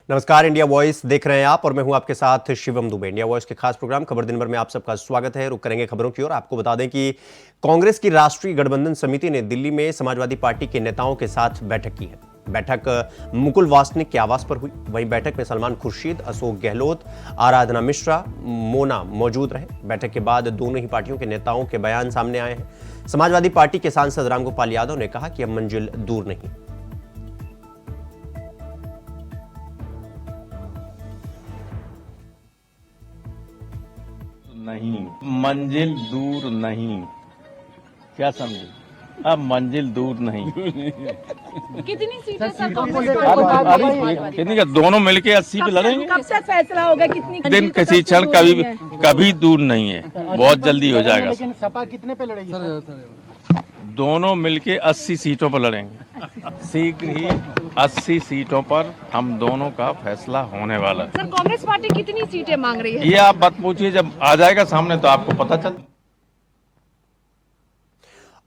नमस्कार, India voice देख रहे हैं आप और मैं हूं आपके साथ शिवम दुबे। इंडिया वॉइस के खास प्रोग्राम खबर दिन भर में आप सबका स्वागत है। रुक करेंगे खबरों की ओर। आपको बता दें कि कांग्रेस की राष्ट्रीय गठबंधन समिति ने दिल्ली में समाजवादी पार्टी के नेताओं के साथ बैठक की है। बैठक मुकुल वासनिक के आवास पर हुई। वहीं बैठक में सलमान खुर्शीद, अशोक गहलोत, आराधना मिश्रा, मोना मौजूद रहे। बैठक के बाद दोनों ही पार्टियों के नेताओं के बयान सामने आए हैं। समाजवादी पार्टी के सांसद रामगोपाल यादव ने कहा कि अब मंजिल दूर नहीं। नहीं, मंजिल दूर नहीं। क्या समझे? अब मंजिल दूर नहीं। कितनी सीटें सर कितनी का? दोनों मिलके 80 पे लड़ेंगे। कब तक फैसला होगा? कितनी दिन किसी क्षण कभी दूर नहीं है, बहुत जल्दी हो जाएगा। लेकिन सपा कितने पे लड़ेगी? दोनों मिलके 80 सीटों पर लड़ेंगे। शीघ्र ही 80 सीटों पर हम दोनों का फैसला होने वाला है। सर, कांग्रेस पार्टी कितनी सीटें मांग रही है? ये आप मत पूछिए, जब आ जाएगा सामने तो आपको पता चल।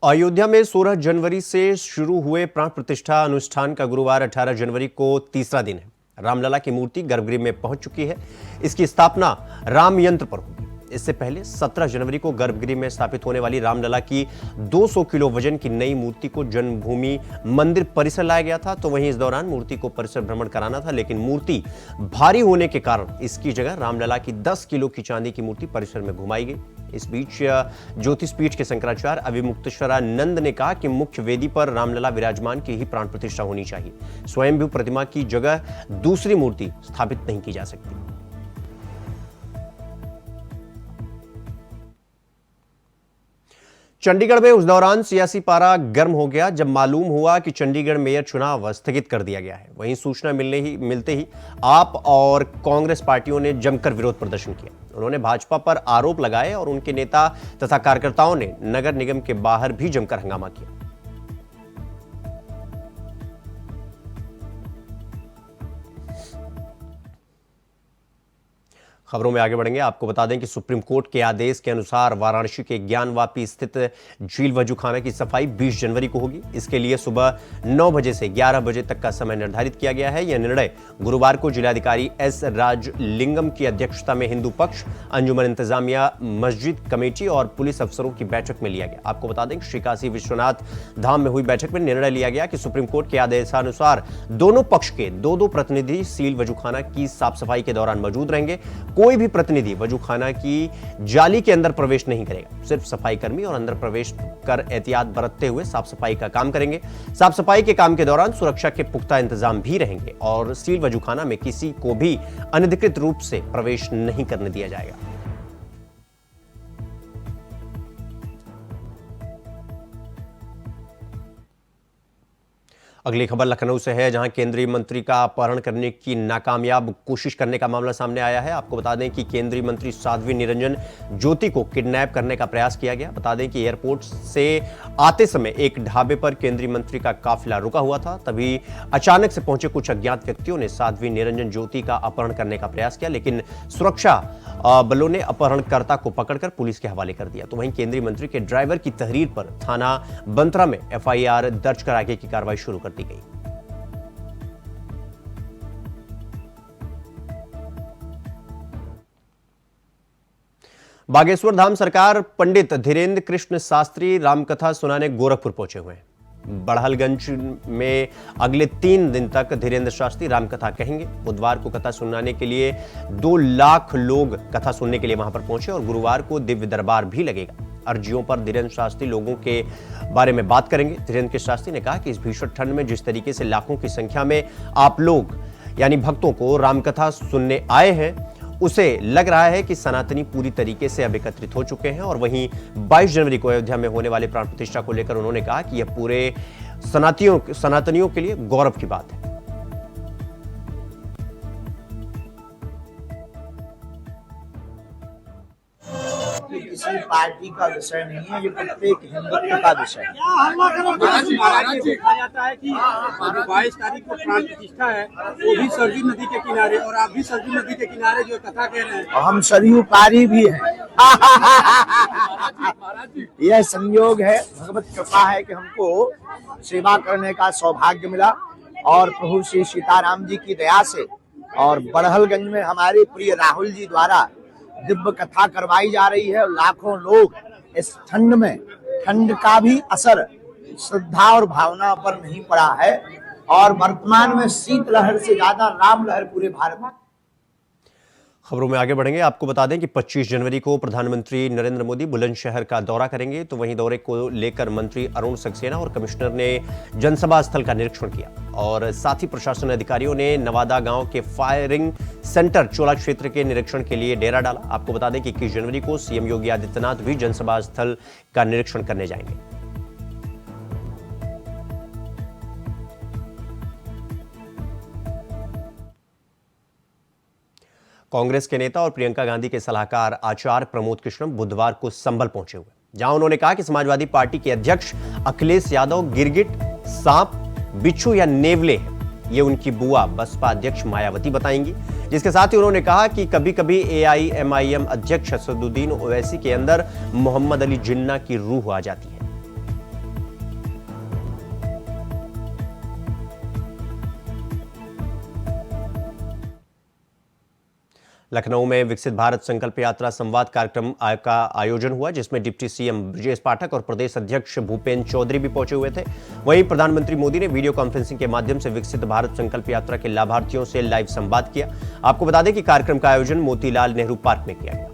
अयोध्या में 16 जनवरी से शुरू हुए प्राण प्रतिष्ठा अनुष्ठान का गुरुवार 18 जनवरी को तीसरा दिन है। रामलला की मूर्ति गर्भगृह में पहुंच चुकी है। इसकी स्थापना राम यंत्र पर होगी। इससे पहले 17 जनवरी को गर्भगृह में स्थापित होने वाली रामलला की 200 किलो वजन की नई मूर्ति को जन्मभूमि मंदिर परिसर लाया गया था। तो वहीं इस दौरान मूर्ति को परिसर भ्रमण कराना था, लेकिन मूर्ति भारी होने के कारण इसकी जगह रामलला की 10 किलो की चांदी की मूर्ति परिसर में घुमाई गई। इस बीच ज्योतिष पीठ के शंकराचार्य अविमुक्तेश्वरानंद ने कहा कि मुख्य वेदी पर रामलला विराजमान की ही प्राण प्रतिष्ठा होनी चाहिए। स्वयंभू प्रतिमा की जगह दूसरी मूर्ति स्थापित नहीं की जा सकती। चंडीगढ़ में उस दौरान सियासी पारा गर्म हो गया जब मालूम हुआ कि चंडीगढ़ मेयर चुनाव स्थगित कर दिया गया है। वहीं सूचना मिलते ही आप और कांग्रेस पार्टियों ने जमकर विरोध प्रदर्शन किया। उन्होंने भाजपा पर आरोप लगाए और उनके नेता तथा कार्यकर्ताओं ने नगर निगम के बाहर भी जमकर हंगामा किया। खबरों में आगे बढ़ेंगे। आपको बता दें कि सुप्रीम कोर्ट के आदेश के अनुसार वाराणसी के ज्ञानवापी स्थित झील वजूखाना की सफाई 20 जनवरी को होगी। इसके लिए सुबह 9 बजे से 11 बजे तक का समय निर्धारित किया गया है। यह निर्णय गुरुवार को जिलाधिकारी एस राजलिंगम की अध्यक्षता में हिंदू पक्ष, अंजुमन इंतजामिया, मस्जिद कमेटी और पुलिस अफसरों की बैठक में लिया गया। आपको बता दें कि श्री काशी विश्वनाथ धाम में हुई बैठक में निर्णय लिया गया कि सुप्रीम कोर्ट के आदेशानुसार दोनों पक्ष के 2-2 प्रतिनिधि सील वजूखाना की साफ सफाई के दौरान मौजूद रहेंगे। कोई भी प्रतिनिधि वजूखाना की जाली के अंदर प्रवेश नहीं करेगा। सिर्फ सफाई कर्मी और अंदर प्रवेश कर एहतियात बरतते हुए साफ सफाई का काम करेंगे। साफ सफाई के काम के दौरान सुरक्षा के पुख्ता इंतजाम भी रहेंगे और सील वजूखाना में किसी को भी अनधिकृत रूप से प्रवेश नहीं करने दिया जाएगा। अगली खबर लखनऊ से है, जहां केंद्रीय मंत्री का अपहरण करने की नाकामयाब कोशिश करने का मामला सामने आया है। आपको बता दें कि केंद्रीय मंत्री साध्वी निरंजन ज्योति को किडनैप करने का प्रयास किया गया। बता दें कि एयरपोर्ट से आते समय एक ढाबे पर केंद्रीय मंत्री का काफिला रुका हुआ था। तभी अचानक से पहुंचे कुछ अज्ञात व्यक्तियों ने साध्वी निरंजन ज्योति का अपहरण करने का प्रयास किया, लेकिन सुरक्षा बलों ने अपहरणकर्ता को पकड़कर पुलिस के हवाले कर दिया। तो वहीं केंद्रीय मंत्री के ड्राइवर की तहरीर पर थाना बंतरा में एफआईआर दर्ज कर आगे की कार्रवाई शुरू कर दी गई। बागेश्वर धाम सरकार पंडित धीरेन्द्र कृष्ण शास्त्री रामकथा सुनाने गोरखपुर पहुंचे हुए हैं। बड़हलगंज में अगले 3 दिन तक धीरेन्द्र शास्त्री रामकथा कहेंगे। बुधवार को कथा सुनाने के लिए 2 लाख लोग कथा सुनने के लिए वहां पर पहुंचे और गुरुवार को दिव्य दरबार भी लगेगा। अर्जियों पर धीरेन्द्र शास्त्री लोगों के बारे में बात करेंगे। धीरेन्द्र शास्त्री ने कहा कि इस भीषण ठंड में जिस तरीके से लाखों की संख्या में आप लोग यानी भक्तों को रामकथा सुनने आए हैं, उसे लग रहा है कि सनातनी पूरी तरीके से अब एकत्रित हो चुके हैं। और वहीं 22 जनवरी को अयोध्या में होने वाले प्राण प्रतिष्ठा को लेकर उन्होंने कहा कि यह पूरे सनातनियों के लिए गौरव की बात है। किसी पार्टी का विषय नहीं है, ये प्रत्येक हिंदुत्व का विषय है। महाराज जी, देखा जाता है कि 22 तारीख को प्राण प्रतिष्ठा है, वो भी सरयू नदी के किनारे, और आप भी सरयू नदी के किनारे जो कथा कह रहे हैं। और हम सरयू पारी भी हैं। यह संयोग है, भगवत कृपा है कि हमको सेवा करने का सौभाग्य मिला और प्रभु श्री सीताराम जी की दया से और बड़हलगंज में हमारे प्रिय राहुल जी द्वारा दिव्य कथा करवाई जा रही है। लाखों लोग इस ठंड में, ठंड का भी असर श्रद्धा और भावना पर नहीं पड़ा है और वर्तमान में शीतलहर से ज्यादा राम लहर पूरे भारत में। खबरों में आगे बढ़ेंगे। आपको बता दें कि 25 जनवरी को प्रधानमंत्री नरेंद्र मोदी बुलंदशहर का दौरा करेंगे, तो वहीं दौरे को लेकर मंत्री अरुण सक्सेना और कमिश्नर ने जनसभा स्थल का निरीक्षण किया और साथ ही प्रशासन अधिकारियों ने नवादा गांव के फायरिंग सेंटर चोला क्षेत्र के निरीक्षण के लिए डेरा डाला। आपको बता दें कि 21 जनवरी को सीएम योगी आदित्यनाथ भी जनसभा स्थल का निरीक्षण करने जाएंगे। कांग्रेस के नेता और प्रियंका गांधी के सलाहकार आचार्य प्रमोद कृष्णम बुधवार को संभल पहुंचे हुए, जहां उन्होंने कहा कि समाजवादी पार्टी के अध्यक्ष अखिलेश यादव गिरगिट, सांप, बिच्छू या नेवले हैं। ये उनकी बुआ बसपा अध्यक्ष मायावती बताएंगी। जिसके साथ ही उन्होंने कहा कि कभी कभी एआईएमआईएम अध्यक्ष असदुद्दीन ओवैसी के अंदर मोहम्मद अली जिन्ना की रूह आ जाती है। लखनऊ में विकसित भारत संकल्प यात्रा संवाद कार्यक्रम का आयोजन हुआ, जिसमें डिप्टी सीएम ब्रजेश पाठक और प्रदेश अध्यक्ष भूपेंद्र चौधरी भी पहुंचे हुए थे। वहीं प्रधानमंत्री मोदी ने वीडियो कॉन्फ्रेंसिंग के माध्यम से विकसित भारत संकल्प यात्रा के लाभार्थियों से लाइव संवाद किया। आपको बता दें कि कार्यक्रम का आयोजन मोतीलाल नेहरू पार्क में किया गया।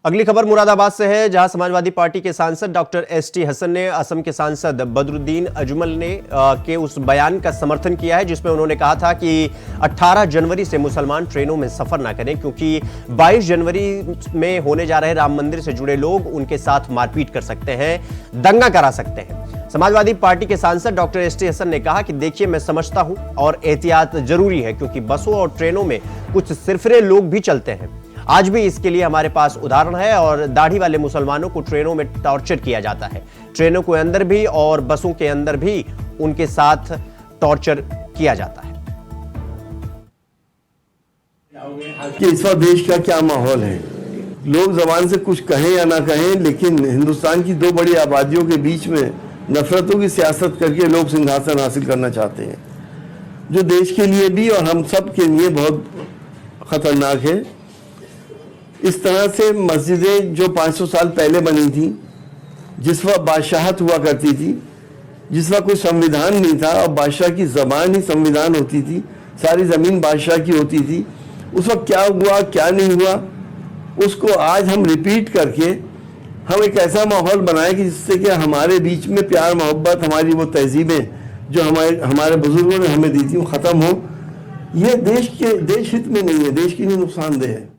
अगली खबर मुरादाबाद से है, जहां समाजवादी पार्टी के सांसद डॉक्टर एसटी हसन ने असम के सांसद बदरुद्दीन अजमल ने के उस बयान का समर्थन किया है, जिसमें उन्होंने कहा था कि 18 जनवरी से मुसलमान ट्रेनों में सफर ना करें, क्योंकि 22 जनवरी में होने जा रहे राम मंदिर से जुड़े लोग उनके साथ मारपीट कर सकते हैं, दंगा करा सकते हैं। समाजवादी पार्टी के सांसद डॉक्टर एसटी हसन ने कहा कि देखिए, मैं समझता हूं और एहतियात जरूरी है, क्योंकि बसों और ट्रेनों में कुछ सिरफिरे लोग भी चलते हैं। आज भी इसके लिए हमारे पास उदाहरण है और दाढ़ी वाले मुसलमानों को ट्रेनों में टॉर्चर किया जाता है। ट्रेनों के अंदर भी और बसों के अंदर भी उनके साथ टॉर्चर किया जाता है। कि इस वक्त देश का क्या माहौल है, लोग जबान से कुछ कहें या ना कहें, लेकिन हिंदुस्तान की दो बड़ी आबादियों के बीच में नफरतों की सियासत करके लोग सिंहासन हासिल करना चाहते हैं, जो देश के लिए भी और हम सब के लिए बहुत खतरनाक है। इस तरह से मस्जिदें जो 500 साल पहले बनी थी, जिस वक्त बादशाहत हुआ करती थी, जिस वक्त कोई संविधान नहीं था और बादशाह की जबान ही संविधान होती थी, सारी जमीन बादशाह की होती थी, उस वक्त क्या हुआ क्या नहीं हुआ, उसको आज हम रिपीट करके हम एक ऐसा माहौल बनाएं कि जिससे कि हमारे बीच में प्यार मोहब्बत, हमारी वो तहजीबें जो हमारे बुजुर्गों ने हमें दी थी, वो खत्म हो। ये देश हित में नहीं है, देश के लिए नुकसानदेह है।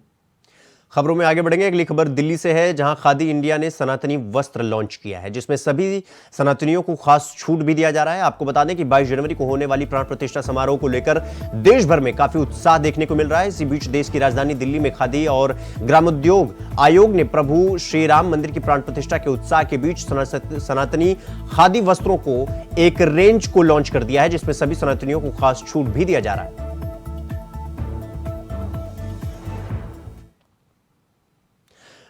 खबरों में आगे बढ़ेंगे। अगली खबर दिल्ली से है, जहां खादी इंडिया ने सनातनी वस्त्र लॉन्च किया है, जिसमें सभी सनातनियों को खास छूट भी दिया जा रहा है। आपको बता दें कि 22 जनवरी को होने वाली प्राण प्रतिष्ठा समारोह को लेकर देश भर में काफी उत्साह देखने को मिल रहा है। इसी बीच देश की राजधानी दिल्ली में खादी और ग्रामोद्योग आयोग ने प्रभु श्री राम मंदिर की प्राण प्रतिष्ठा के उत्साह के बीच सनातनी खादी वस्त्रों को एक रेंज को लॉन्च कर दिया है, जिसमें सभी सनातनियों को खास छूट भी दिया जा रहा है।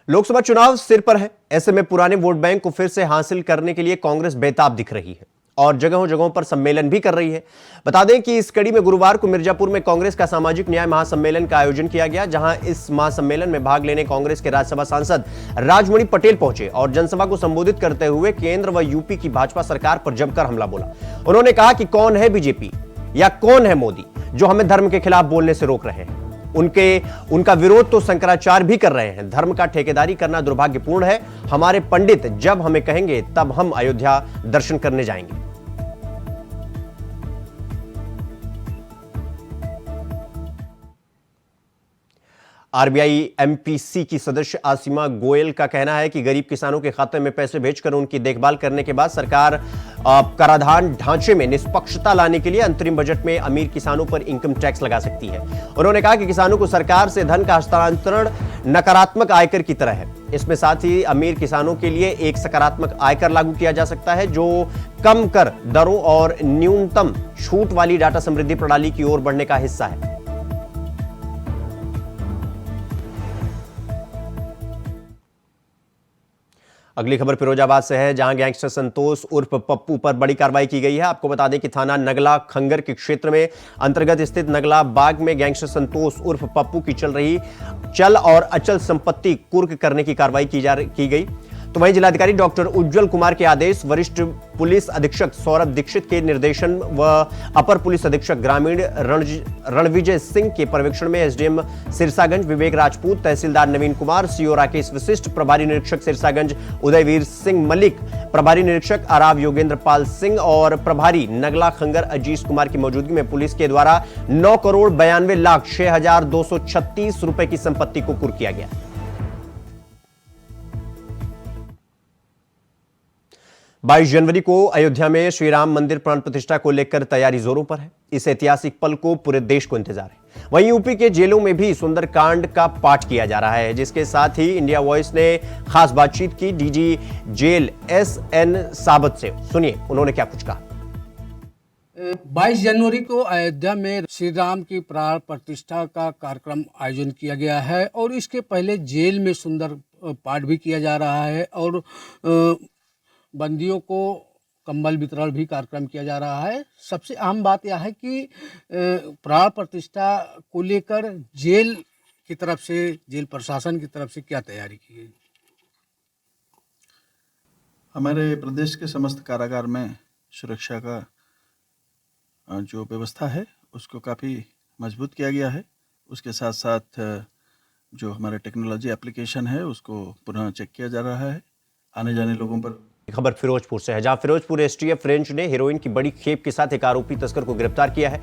लोकसभा चुनाव सिर पर है, ऐसे में पुराने वोट बैंक को फिर से हासिल करने के लिए कांग्रेस बेताब दिख रही है और जगहों जगहों पर सम्मेलन भी कर रही है। बता दें कि इस कड़ी में गुरुवार को मिर्जापुर में कांग्रेस का सामाजिक न्याय महासम्मेलन का आयोजन किया गया, जहां इस महासम्मेलन में भाग लेने कांग्रेस के राज्यसभा सांसद राजमणि पटेल पहुंचे और जनसभा को संबोधित करते हुए केंद्र व यूपी की भाजपा सरकार पर जमकर हमला बोला। उन्होंने कहा कि कौन है बीजेपी या कौन है मोदी जो हमें धर्म के खिलाफ बोलने से रोक रहे हैं। उनका विरोध तो शंकराचार्य भी कर रहे हैं। धर्म का ठेकेदारी करना दुर्भाग्यपूर्ण है। हमारे पंडित जब हमें कहेंगे तब हम अयोध्या दर्शन करने जाएंगे। आरबीआई एमपीसी की सदस्य आसिमा गोयल का कहना है कि गरीब किसानों के खाते में पैसे भेजकर उनकी देखभाल करने के बाद सरकार कराधान ढांचे में निष्पक्षता लाने के लिए अंतरिम बजट में अमीर किसानों पर इनकम टैक्स लगा सकती है। उन्होंने कहा कि किसानों को सरकार से धन का हस्तांतरण नकारात्मक आयकर की तरह है। इसमें साथ ही अमीर किसानों के लिए एक सकारात्मक आयकर लागू किया जा सकता है, जो कम कर दरों और न्यूनतम छूट वाली डाटा समृद्धि प्रणाली की ओर बढ़ने का हिस्सा है। अगली खबर फिरोजाबाद से है, जहां गैंगस्टर संतोष उर्फ पप्पू पर बड़ी कार्रवाई की गई है। आपको बता दें कि थाना नगला खंगर के क्षेत्र में अंतर्गत स्थित नगला बाग में गैंगस्टर संतोष उर्फ पप्पू की चल रही चल और अचल संपत्ति कुर्क करने की कार्रवाई की गई। तो वहीं जिलाधिकारी डॉक्टर उज्जवल कुमार के आदेश, वरिष्ठ पुलिस अधीक्षक सौरभ दीक्षित के निर्देशन व अपर पुलिस अधीक्षक ग्रामीण रणविजय सिंह के पर्यवेक्षण में एसडीएम सिरसागंज विवेक राजपूत, तहसीलदार नवीन कुमार, सीओ राकेश वशिष्ठ, प्रभारी निरीक्षक सिरसागंज उदयवीर सिंह मलिक, प्रभारी निरीक्षक आराव योगेंद्र पाल सिंह और प्रभारी नगला खंगर अजीत कुमार की मौजूदगी में पुलिस के द्वारा 9,92,06,236 रुपए की संपत्ति को कुर्क किया गया। बाईस जनवरी को अयोध्या में श्री राम मंदिर प्राण प्रतिष्ठा को लेकर तैयारी जोरों पर है। इस ऐतिहासिक पल को पूरे देश को इंतजार है। वहीं यूपी के जेलों में भी सुंदरकांड का पाठ किया जा रहा है, जिसके साथ ही इंडिया वॉइस ने खास बातचीत की डीजी जेल SN साबत से। सुनिए उन्होंने क्या कुछ कहा। 22 जनवरी को अयोध्या में श्री राम की प्राण प्रतिष्ठा का कार्यक्रम आयोजन किया गया है और इसके पहले जेल में सुंदर पाठ भी किया जा रहा है और बंदियों को कंबल वितरण भी कार्यक्रम किया जा रहा है। सबसे अहम बात यह है कि प्राण प्रतिष्ठा को लेकर जेल की तरफ से, जेल प्रशासन की तरफ से क्या तैयारी की गई? हमारे प्रदेश के समस्त कारागार में सुरक्षा का जो व्यवस्था है उसको काफ़ी मजबूत किया गया है। उसके साथ साथ जो हमारे टेक्नोलॉजी एप्लीकेशन है उसको पुनः चेक किया जा रहा है। आने जाने लोगों पर खबर फिरोजपुर से है, जहां फिरोजपुर एसटीएफ रेंज ने हेरोइन की बड़ी खेप के साथ एक आरोपी तस्कर को गिरफ्तार किया है।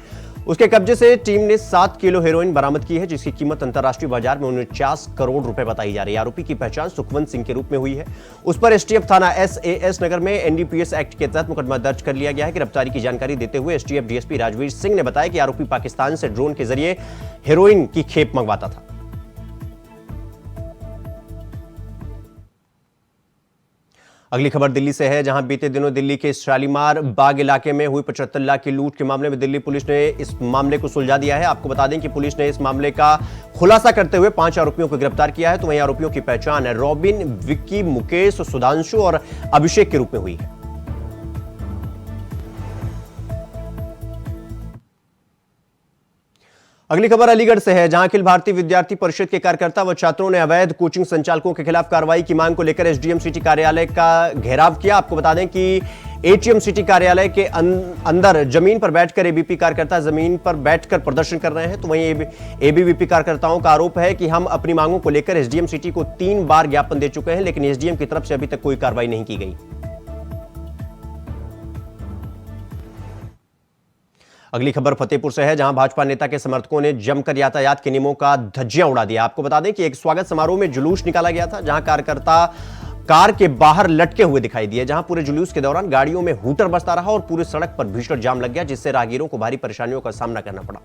उसके कब्जे से टीम ने 7 किलो हेरोइन बरामद की है, जिसकी कीमत अंतर्राष्ट्रीय बाजार में 49 करोड़ रुपए बताई जा रही है। आरोपी की पहचान सुखवंत सिंह के रूप में हुई है। उस पर एसटीएफ थाना SAS नगर में NDPS एक्ट के तहत मुकदमा दर्ज कर लिया गया है। गिरफ्तारी की जानकारी देते हुए एसटीएफ डीएसपी राजवीर सिंह ने बताया कि आरोपी पाकिस्तान से ड्रोन के जरिए हेरोइन की खेप मंगवाता था। अगली खबर दिल्ली से है, जहां बीते दिनों दिल्ली के शालीमार बाग इलाके में हुई 75 लाख की लूट के मामले में दिल्ली पुलिस ने इस मामले को सुलझा दिया है। आपको बता दें कि पुलिस ने इस मामले का खुलासा करते हुए 5 आरोपियों को गिरफ्तार किया है। तो वहीं आरोपियों की पहचान है रॉबिन, विक्की, मुकेश, सुधांशु और अभिषेक के रूप में हुई है। अगली खबर अलीगढ़ से है, जहां अखिल भारतीय विद्यार्थी परिषद के कार्यकर्ता व छात्रों ने अवैध कोचिंग संचालकों के खिलाफ कार्रवाई की मांग को लेकर एसडीएम सिटी कार्यालय का घेराव किया। आपको बता दें कि एटीएम सिटी कार्यालय के अंदर जमीन पर बैठकर एबीपी कार्यकर्ता जमीन पर बैठकर प्रदर्शन कर रहे हैं। तो वहीं एबीवीपी कार्यकर्ताओं का आरोप है कि हम अपनी मांगों को लेकर एसडीएम सिटी को 3 बार ज्ञापन दे चुके हैं, लेकिन एसडीएम की तरफ से अभी तक कोई कार्रवाई नहीं की गई। अगली खबर फतेहपुर से है, जहां भाजपा नेता के समर्थकों ने जमकर यातायात के नियमों का धज्जियां उड़ा दिया। आपको बता दें कि एक स्वागत समारोह में जुलूस निकाला गया था, जहां कार्यकर्ता कार के बाहर लटके हुए दिखाई दिए। जहां पूरे जुलूस के दौरान गाड़ियों में हूटर बजता रहा और पूरे सड़क पर भीषण जाम लग गया, जिससे राहगीरों को भारी परेशानियों का सामना करना पड़ा।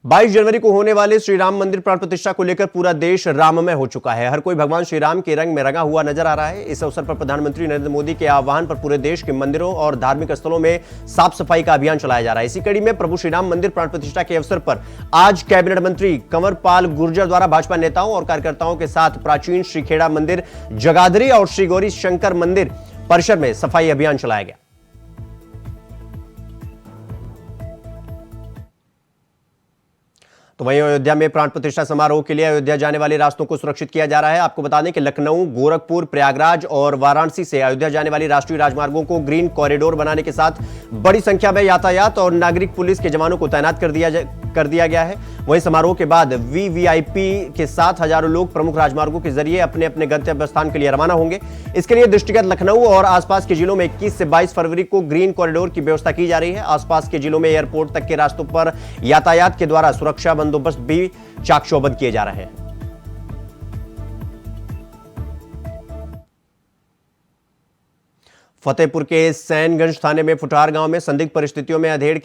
22 जनवरी को होने वाले श्री राम मंदिर प्राण प्रतिष्ठा को लेकर पूरा देश राममय हो चुका है। हर कोई भगवान श्री राम के रंग में रंगा हुआ नजर आ रहा है। इस अवसर पर प्रधानमंत्री नरेंद्र मोदी के आह्वान पर पूरे देश के मंदिरों और धार्मिक स्थलों में साफ सफाई का अभियान चलाया जा रहा है। इसी कड़ी में प्रभु श्री राम मंदिर प्राण प्रतिष्ठा के अवसर पर आज कैबिनेट मंत्री कंवर पाल गुर्जर द्वारा भाजपा नेताओं और कार्यकर्ताओं के साथ प्राचीन श्रीखेड़ा मंदिर, जगाधरी और श्री गौरी शंकर मंदिर परिसर में सफाई अभियान चलाया गया। तो वहीं अयोध्या में प्राण प्रतिष्ठा समारोह के लिए अयोध्या जाने वाले रास्तों को सुरक्षित किया जा रहा है। आपको बता दें कि लखनऊ, गोरखपुर, प्रयागराज और वाराणसी से अयोध्या जाने वाली राष्ट्रीय राजमार्गों को ग्रीन कॉरिडोर बनाने के साथ बड़ी संख्या में यातायात और नागरिक पुलिस के जवानों को तैनात कर दिया गया है। वहीं समारोह के बाद वीवीआईपी के साथ हजारों लोग प्रमुख राजमार्गों के जरिए अपने अपने गंतव्य स्थान के लिए रवाना होंगे। इसके लिए दृष्टिगत लखनऊ और आसपास के जिलों में 21 से 22 फरवरी को ग्रीन कॉरिडोर की व्यवस्था की जा रही है। आसपास के जिलों में एयरपोर्ट तक के रास्तों पर यातायात के द्वारा सुरक्षा बंदोबस्त भी चाक चौबंद किए जा रहे हैं। फतेहपुर के सैनगंज थाने में फुटार गांव में संदिग्ध परिस्थितियों में अधेड़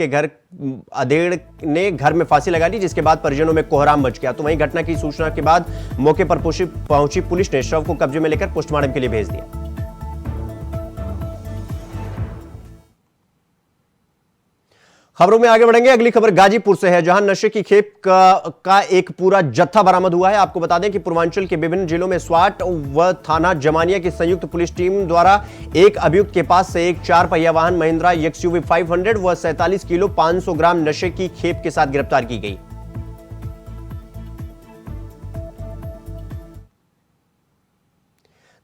ने घर में फांसी लगा ली, जिसके बाद परिजनों में कोहराम मच गया। तो वहीं घटना की सूचना के बाद मौके पर पहुंची पुलिस ने शव को कब्जे में लेकर पोस्टमार्टम के लिए भेज दिया। खबरों में आगे बढ़ेंगे। अगली खबर गाजीपुर से है, जहां नशे की खेप का एक पूरा जत्था बरामद हुआ है। आपको बता दें कि पूर्वांचल के विभिन्न जिलों में स्वाट व थाना जमानिया की संयुक्त पुलिस टीम द्वारा एक अभियुक्त के पास से एक 4 पहिया वाहन महिंद्रा XUV 500 व 47 किलो 500 ग्राम नशे की खेप के साथ गिरफ्तार की गई।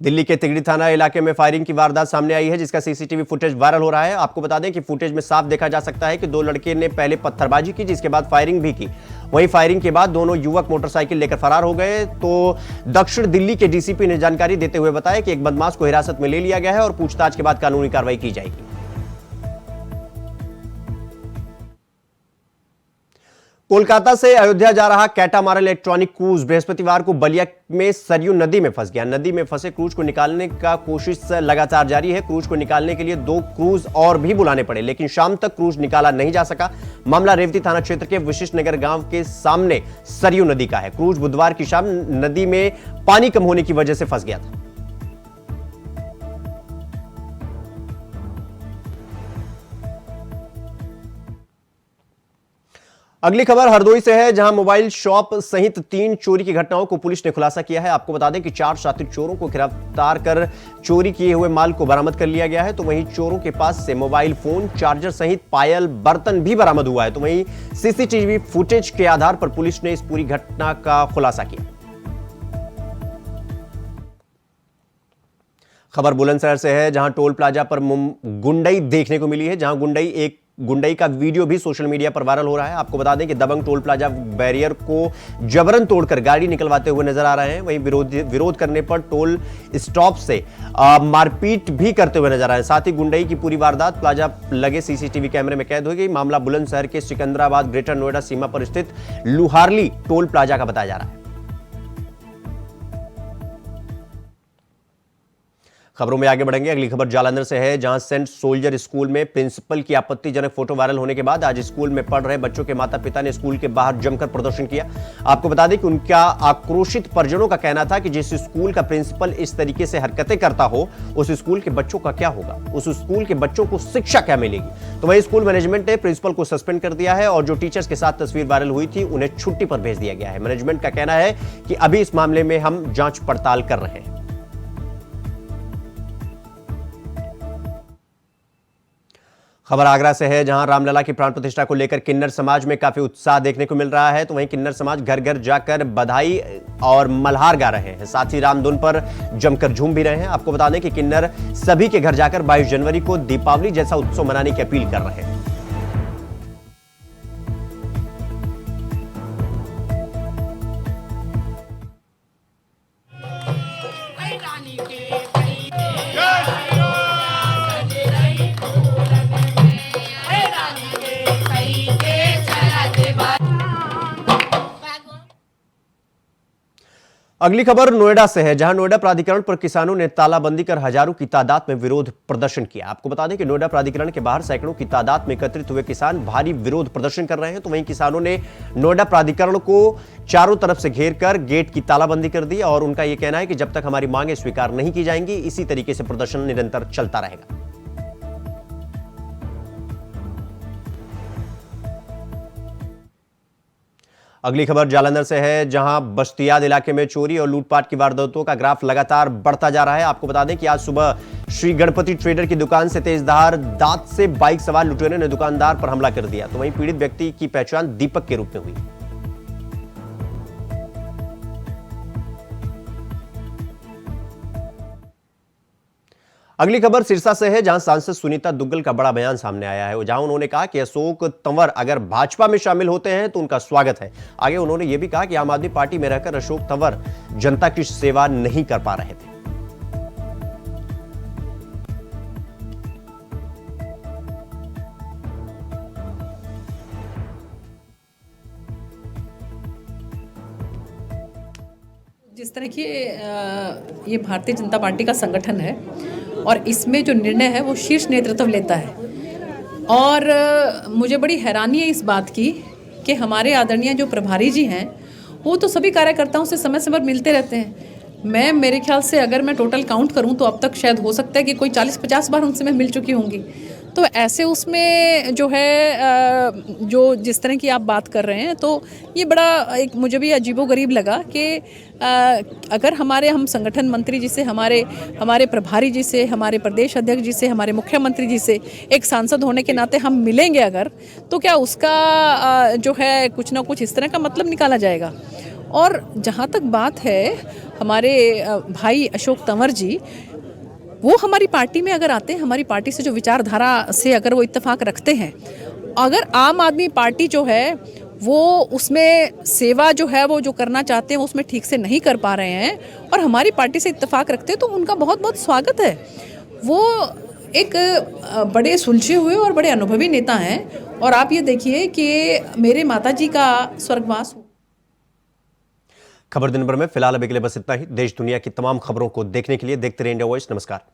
दिल्ली के तिगड़ी थाना इलाके में फायरिंग की वारदात सामने आई है, जिसका सीसीटीवी फुटेज वायरल हो रहा है। आपको बता दें कि फुटेज में साफ देखा जा सकता है कि 2 लड़के ने पहले पत्थरबाजी की, जिसके बाद फायरिंग भी की। वहीं फायरिंग के बाद दोनों युवक मोटरसाइकिल लेकर फरार हो गए। तो दक्षिण दिल्ली के डीसीपी ने जानकारी देते हुए बताया कि एक बदमाश को हिरासत में ले लिया गया है और पूछताछ के बाद कानूनी कार्रवाई की जाएगी। कोलकाता से अयोध्या जा रहा कैटामारन इलेक्ट्रॉनिक क्रूज बृहस्पतिवार को बलिया में सरयू नदी में फंस गया। नदी में फंसे क्रूज को निकालने का कोशिश लगातार जारी है। क्रूज को निकालने के लिए 2 क्रूज और भी बुलाने पड़े, लेकिन शाम तक क्रूज निकाला नहीं जा सका। मामला रेवती थाना क्षेत्र के वशिष्ठ नगर गांव के सामने सरयू नदी का है। क्रूज बुधवार की शाम नदी में पानी कम होने की वजह से फंस गया था। अगली खबर हरदोई से है, जहां मोबाइल शॉप सहित 3 चोरी की घटनाओं को पुलिस ने खुलासा किया है। आपको बता दें कि 4 शातिर चोरों को गिरफ्तार कर चोरी किए हुए माल को बरामद कर लिया गया है। तो वहीं चोरों के पास से मोबाइल फोन, चार्जर सहित पायल, बर्तन भी बरामद हुआ है। तो वहीं सीसीटीवी फुटेज के आधार पर पुलिस ने इस पूरी घटना का खुलासा किया। खबर बुलंदशहर से है, जहां टोल प्लाजा पर गुंडई देखने को मिली है। जहां गुंडई का वीडियो भी सोशल मीडिया पर वायरल हो रहा है। आपको बता दें कि दबंग टोल प्लाजा बैरियर को जबरन तोड़कर गाड़ी निकलवाते हुए नजर आ रहे हैं। वहीं विरोध करने पर टोल स्टॉप से मारपीट भी करते हुए नजर आ रहे हैं। साथ ही गुंडई की पूरी वारदात प्लाजा लगे सीसीटीवी कैमरे में कैद हो गई। मामला बुलंदशहर के सिकंदराबाद ग्रेटर नोएडा सीमा पर स्थित लुहारली टोल प्लाजा का बताया जा रहा है। खबरों में आगे बढ़ेंगे। अगली खबर जालंधर से है, जहां सेंट सोल्जर स्कूल में प्रिंसिपल की आपत्तिजनक फोटो वायरल होने के बाद आज स्कूल में पढ़ रहे बच्चों के माता पिता ने स्कूल के बाहर जमकर प्रदर्शन किया। आपको बता दें कि उनका आक्रोशित परिजनों का कहना था कि जिस स्कूल का प्रिंसिपल इस तरीके से हरकतें करता हो, उस स्कूल के बच्चों का क्या होगा, उस स्कूल के बच्चों को शिक्षा क्या मिलेगी। तो वही स्कूल मैनेजमेंट ने प्रिंसिपल को सस्पेंड कर दिया है और जो टीचर्स के साथ तस्वीर वायरल हुई थी उन्हें छुट्टी पर भेज दिया गया है। मैनेजमेंट का कहना है कि अभी इस मामले में हम जांच पड़ताल कर रहे हैं। खबर आगरा से है, जहां रामलला की प्राण प्रतिष्ठा को लेकर किन्नर समाज में काफी उत्साह देखने को मिल रहा है। तो वहीं किन्नर समाज घर घर जाकर बधाई और मल्हार गा रहे हैं, साथ ही रामधुन पर जमकर झूम भी रहे हैं। आपको बता दें कि किन्नर सभी के घर जाकर 22 जनवरी को दीपावली जैसा उत्सव मनाने की अपील कर रहे हैं। अगली खबर नोएडा से है, जहां नोएडा प्राधिकरण पर किसानों ने तालाबंदी कर हजारों की तादाद में विरोध प्रदर्शन किया। आपको बता दें कि नोएडा प्राधिकरण के बाहर सैकड़ों की तादाद में एकत्रित हुए किसान भारी विरोध प्रदर्शन कर रहे हैं। तो वहीं किसानों ने नोएडा प्राधिकरण को चारों तरफ से घेर कर गेट की तालाबंदी कर दी और उनका यह कहना है कि जब तक हमारी मांगें स्वीकार नहीं की जाएंगी, इसी तरीके से प्रदर्शन निरंतर चलता रहेगा। अगली खबर जालंधर से है, जहां बश्तियाद इलाके में चोरी और लूटपाट की वारदातों का ग्राफ लगातार बढ़ता जा रहा है। आपको बता दें कि आज सुबह श्री गणपति ट्रेडर की दुकान से तेजधार दांत से बाइक सवार लुटेरों ने दुकानदार पर हमला कर दिया। तो वहीं पीड़ित व्यक्ति की पहचान दीपक के रूप में हुई। अगली खबर सिरसा से है, जहां सांसद सुनीता दुग्गल का बड़ा बयान सामने आया है, जहां उन्होंने कहा कि अशोक तंवर अगर भाजपा में शामिल होते हैं तो उनका स्वागत है। आगे उन्होंने यह भी कहा कि आम आदमी पार्टी में रहकर अशोक तंवर जनता की सेवा नहीं कर पा रहे थे। जिस तरह की ये भारतीय जनता पार्टी का संगठन है और इसमें जो निर्णय है वो शीर्ष नेतृत्व लेता है और मुझे बड़ी हैरानी है इस बात की कि हमारे आदरणीय जो प्रभारी जी हैं वो तो सभी कार्यकर्ताओं से समय समय पर मिलते रहते हैं। मेरे ख्याल से अगर मैं टोटल काउंट करूं तो अब तक शायद हो सकता है कि कोई 40-50 बार उनसे मैं मिल चुकी होंगी। तो ऐसे उसमें जो है जो जिस तरह की आप बात कर रहे हैं, तो ये बड़ा एक मुझे भी अजीबोगरीब लगा कि अगर हम संगठन मंत्री जी से, हमारे प्रभारी जी से, हमारे प्रदेश अध्यक्ष जी से, हमारे मुख्यमंत्री जी से एक सांसद होने के नाते हम मिलेंगे अगर, तो क्या उसका जो है कुछ ना कुछ इस तरह का मतलब निकाला जाएगा। और जहाँ तक बात है हमारे भाई अशोक तंवर जी, वो हमारी पार्टी में अगर आते हैं, हमारी पार्टी से जो विचारधारा से अगर वो इत्तेफाक रखते हैं, अगर आम आदमी पार्टी जो है वो उसमें सेवा जो है वो जो करना चाहते हैं उसमें ठीक से नहीं कर पा रहे हैं और हमारी पार्टी से इत्तेफाक रखते हैं, तो उनका बहुत बहुत स्वागत है। वो एक बड़े सुलझे हुए और बड़े अनुभवी नेता हैं और आप ये देखिए कि मेरे माताजी का स्वर्गवास हो। खबर दिन भर में फिलहाल अभी के लिए बस इतना ही। देश दुनिया की तमाम खबरों को देखने के लिए देखते रहिए इंडिया वॉइस। नमस्कार।